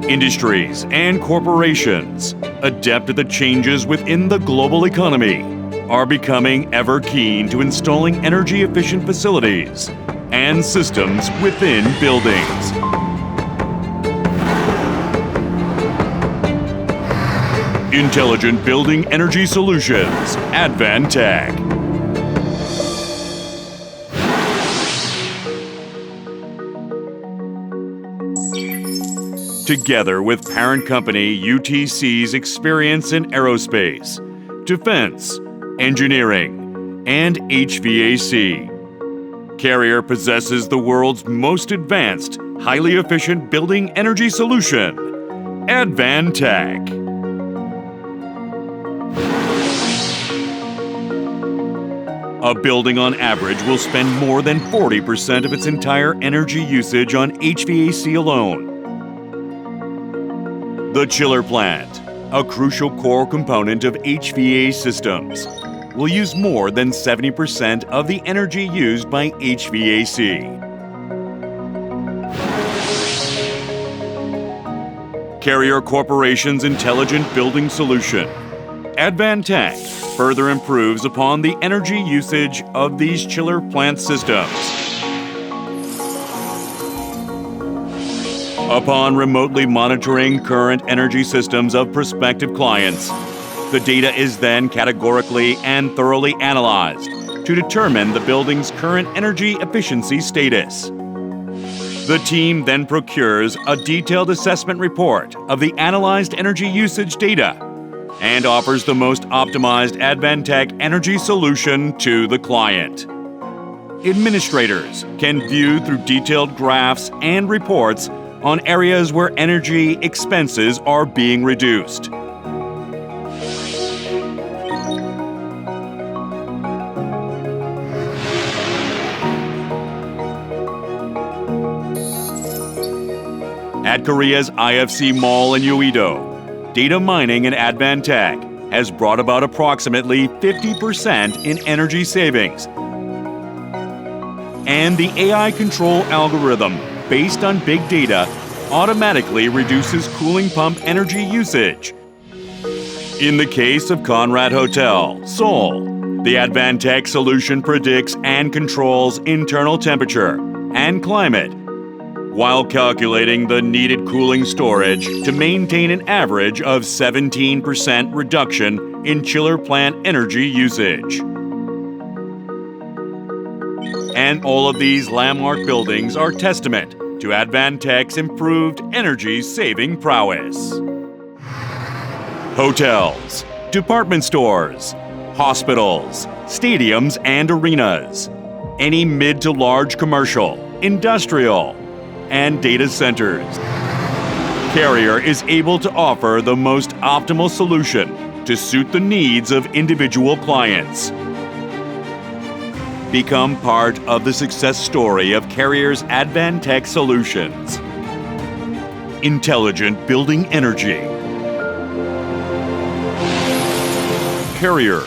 Industries and corporations, adept to the changes within the global economy, are becoming ever keen to installing energy-efficient facilities and systems within buildings. Intelligent Building Energy Solutions, AdvanTEC. Together with parent company UTC's experience in aerospace, defense, engineering, and HVAC, Carrier possesses the world's most advanced, highly efficient building energy solution, AdvanTEC. A building on average will spend more than 40% of its entire energy usage on HVAC alone. The chiller plant, a crucial core component of HVAC systems, will use more than 70% of the energy used by HVAC. Carrier Corporation's intelligent building solution, AdvanTEC, further improves upon the energy usage of these chiller plant systems. Upon remotely monitoring current energy systems of prospective clients, the data is then categorically and thoroughly analyzed to determine the building's current energy efficiency status. The team then procures a detailed assessment report of the analyzed energy usage data and offers the most optimized AdvanTEC energy solution to the client. Administrators can view through detailed graphs and reports on areas where energy expenses are being reduced. At Korea's IFC Mall in Uido, data mining in AdvanTEC has brought about approximately 50% in energy savings. And the AI control algorithm based on big data automatically reduces cooling pump energy usage. In the case of Conrad Hotel, Seoul, the AdvanTEC solution predicts and controls internal temperature and climate while calculating the needed cooling storage to maintain an average of 17% reduction in chiller plant energy usage. And all of these landmark buildings are testament to AdvanTEC's improved energy-saving prowess. Hotels, department stores, hospitals, stadiums and arenas, any mid to large commercial, industrial, and data centers. Carrier is able to offer the most optimal solution to suit the needs of individual clients. Become part of the success story of Carrier's AdvanTEC solutions. Intelligent building energy. Carrier.